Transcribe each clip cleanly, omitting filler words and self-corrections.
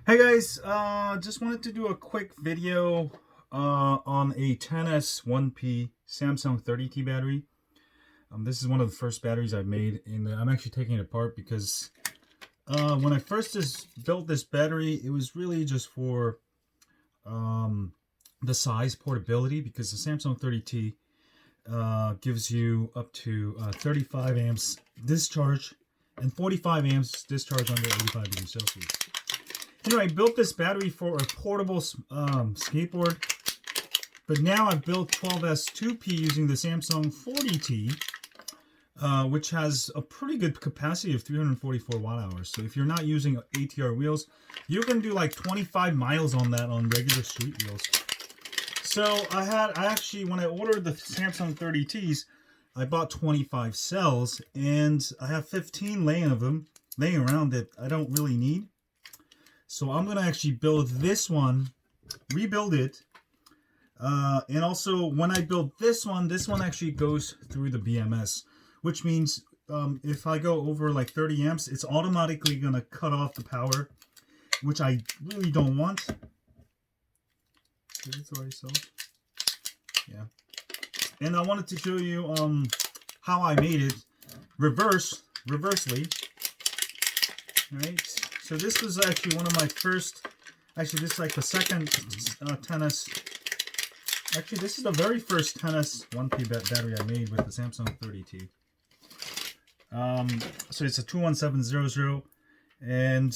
Hey guys, just wanted to do a quick video on a 10S 1P Samsung 30T battery. This is one of the first batteries I made, and I'm actually taking it apart because when I first just built this battery, it was really just for the size portability, because the Samsung 30T gives you up to 35 amps discharge and 45 amps discharge under 85 degrees Celsius. You know, I built this battery for a portable skateboard, but now I've built 12S 2P using the Samsung 40T, which has a pretty good capacity of 344 watt hours. So if you're not using ATR wheels, you can do like 25 miles on that on regular street wheels. So I actually, when I ordered the Samsung 30Ts, I bought 25 cells, and I have 15 laying around that I don't really need. So I'm going to actually build this one, rebuild it, and also when I build this one actually goes through the BMS, which means if I go over like 30 amps, it's automatically going to cut off the power, which I really don't want. Is it already sold? Yeah. And I wanted to show you how I made it reversely. All right. So this was actually one of my first, actually this is like the second 10S, actually this is the very first 10S 1P battery I made with the Samsung 30T. So it's a 21700, and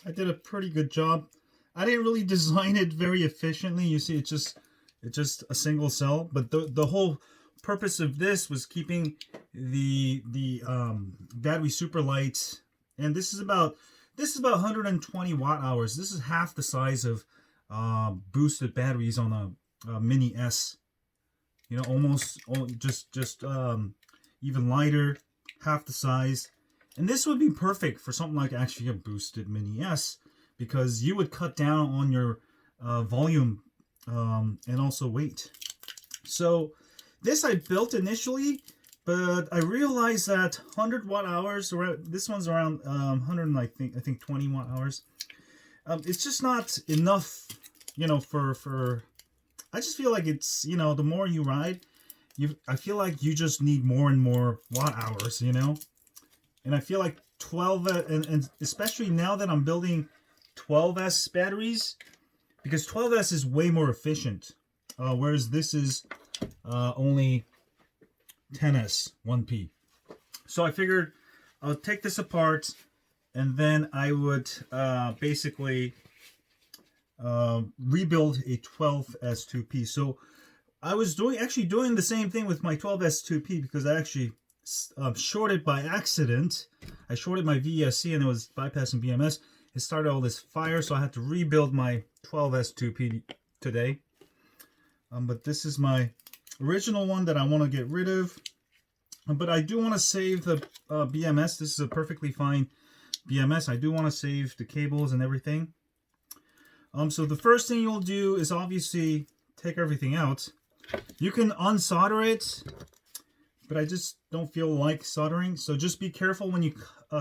I did a pretty good job. I didn't really design it very efficiently. You see, it's just a single cell, but the whole purpose of this was keeping the battery super light, and this is about 120 watt hours. This is half the size of boosted batteries on a Mini S. You know, almost even lighter, half the size. And this would be perfect for something like actually a boosted Mini S, because you would cut down on your volume and also weight. So this I built initially, but I realized that 100 watt hours, this one's around 100, I think 20 watt hours. It's just not enough, you know, for I just feel like it's, you know, the more you ride, I feel like you just need more and more watt hours, you know. And I feel like 12, and especially now that I'm building 12S batteries, because 12S is way more efficient, whereas this is only 10S 1P. So I figured I'll take this apart, and then I would basically rebuild a 12S 2P. So I was actually doing the same thing with my 12S 2P, because I actually shorted by accident. I shorted my VSC and it was bypassing BMS. It started all this fire, so I had to rebuild my 12S 2P today. But this is my original one that I want to get rid of. But I do want to save the BMS. This is a perfectly fine BMS. I do want to save the cables and everything. So the first thing you'll do is obviously take everything out. You can unsolder it, but I just don't feel like soldering. So just be careful when you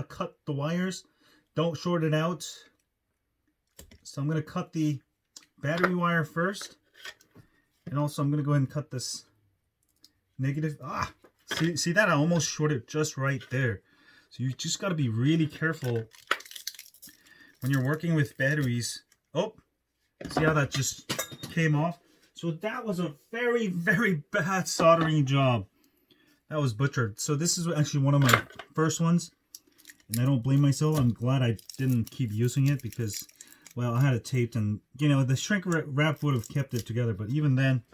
cut the wires. Don't short it out. So I'm going to cut the battery wire first. And also I'm going to go ahead and cut this negative. See that? I almost shorted just right there. So you just got to be really careful when you're working with batteries. Oh, see how that just came off? So that was a very, very bad soldering job. That was butchered. So this is actually one of my first ones, and I don't blame myself. I'm glad I didn't keep using it, because, well, I had it taped, and, you know, the shrink wrap would have kept it together. But even then,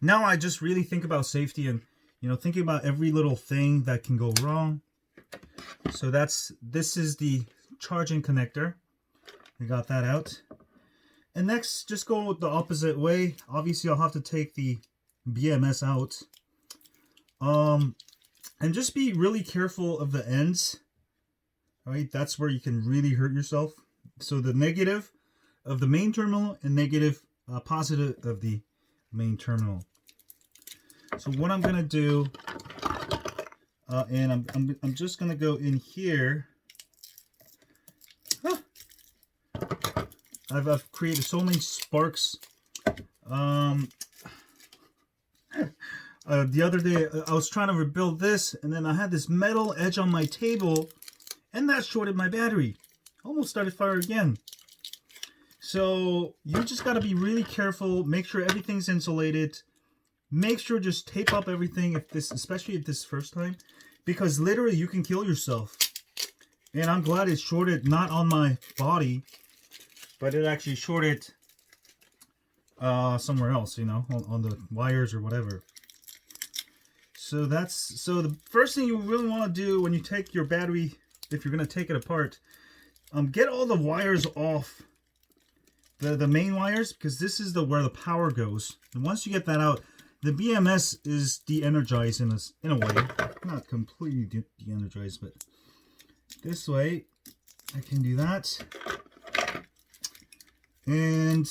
now I just really think about safety and, you know, thinking about every little thing that can go wrong. So this is the charging connector. We got that out. And next, just go the opposite way. Obviously, I'll have to take the BMS out. And just be really careful of the ends. All right, that's where you can really hurt yourself. So the negative of the main terminal and negative positive of the main terminal. So what I'm gonna do, and I'm just gonna go in here. I've created so many sparks. The other day I was trying to rebuild this, and then I had this metal edge on my table, and that shorted my battery. Almost started fire again. So you just got to be really careful. Make sure everything's insulated. Make sure just tape up everything, if this, especially if this first time, because literally you can kill yourself. And I'm glad it shorted not on my body, but it actually shorted somewhere else, you know, on the wires or whatever. So the first thing you really want to do when you take your battery, if you're going to take it apart, get all the wires off, the main wires, because this is where the power goes. And once you get that out, the BMS is de-energized in a way, not completely de-energized, but this way I can do that. And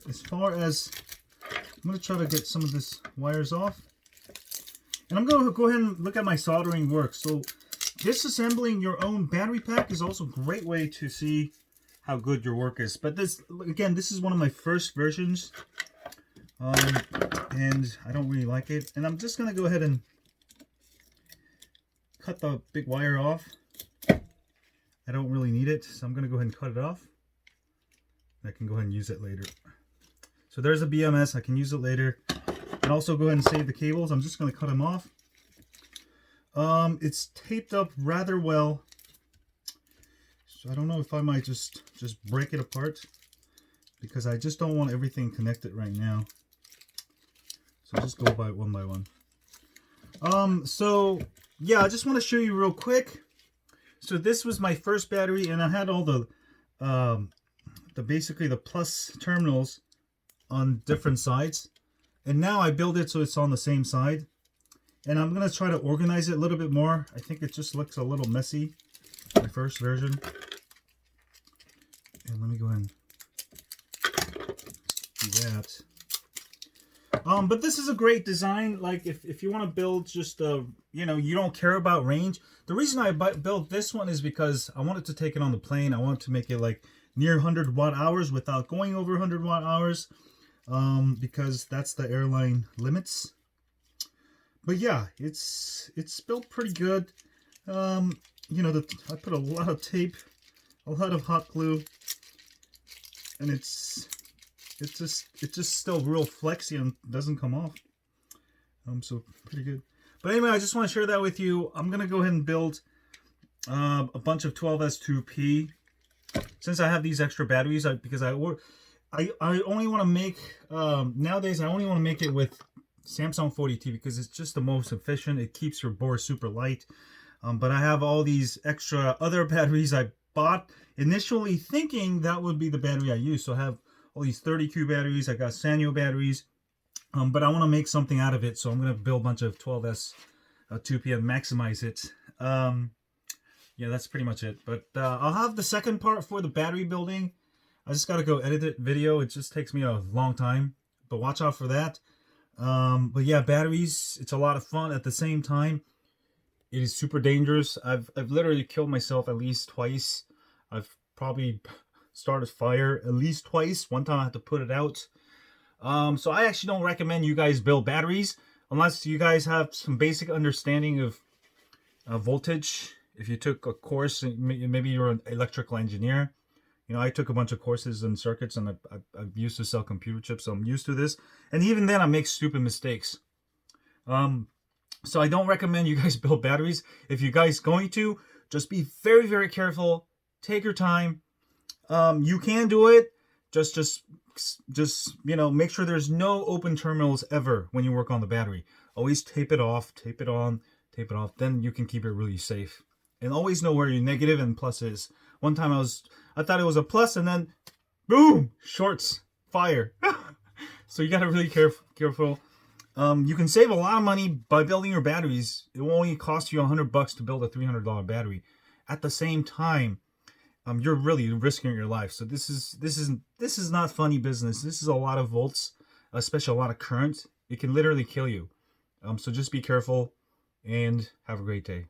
as far as, I'm going to try to get some of this wires off. And I'm going to go ahead and look at my soldering work. So disassembling your own battery pack is also a great way to see how good your work is. But this, again, this is one of my first versions. And I don't really like it. And I'm just going to go ahead and cut the big wire off. I don't really need it, so I'm going to go ahead and cut it off. I can go ahead and use it later. So there's a BMS. I can use it later. And also go ahead and save the cables. I'm just going to cut them off. It's taped up rather well. So I don't know if I might just break it apart, because I just don't want everything connected right now. So just go by one by one. So yeah, I just want to show you real quick. So this was my first battery, and I had all the basically the plus terminals on different sides. And now I build it so it's on the same side. And I'm going to try to organize it a little bit more. I think it just looks a little messy, my first version. And let me go ahead and do that. But this is a great design. Like if you want to build just you know, you don't care about range. The reason I built this one is because I wanted to take it on the plane. I wanted to make it like near 100 watt hours without going over 100 watt hours. Because that's the airline limits. But yeah, it's built pretty good. You know, I put a lot of tape, a lot of hot glue, and it's just still real flexy and doesn't come off. So pretty good. But anyway, I just want to share that with you. I'm gonna go ahead and build a bunch of 12S2P since I have these extra batteries. Because I only want to make, nowadays I only want to make it with Samsung 40T because it's just the most efficient. It keeps your board super light. But I have all these extra other batteries I bought initially thinking that would be the battery I use. So I have all these 30Q batteries. I got Sanyo batteries. But I want to make something out of it. So I'm going to build a bunch of 12S 2P and maximize it. Yeah, that's pretty much it. But I'll have the second part for the battery building. I just got to go edit it video. It just takes me a long time, but watch out for that. But yeah, batteries, it's a lot of fun. At the same time, it is super dangerous. I've literally killed myself at least twice. I've probably started fire at least twice. One time I had to put it out. So I actually don't recommend you guys build batteries unless you guys have some basic understanding of voltage. If you took a course, maybe you're an electrical engineer. You know, I took a bunch of courses and circuits, and I've used to sell computer chips, so I'm used to this. And even then, I make stupid mistakes. So I don't recommend you guys build batteries. If you guys going to, just be very, very careful. Take your time. You can do it. Just you know, make sure there's no open terminals ever when you work on the battery. Always tape it off, tape it on, tape it off. Then you can keep it really safe. And always know where your negative and plus is. One time I thought it was a plus, and then boom, shorts, fire. So you got to really careful. You can save a lot of money by building your batteries. It will only cost you $100 to build a $300 battery. At the same time, you're really risking your life. So this is not funny business. This is a lot of volts, especially a lot of current. It can literally kill you. So just be careful and have a great day.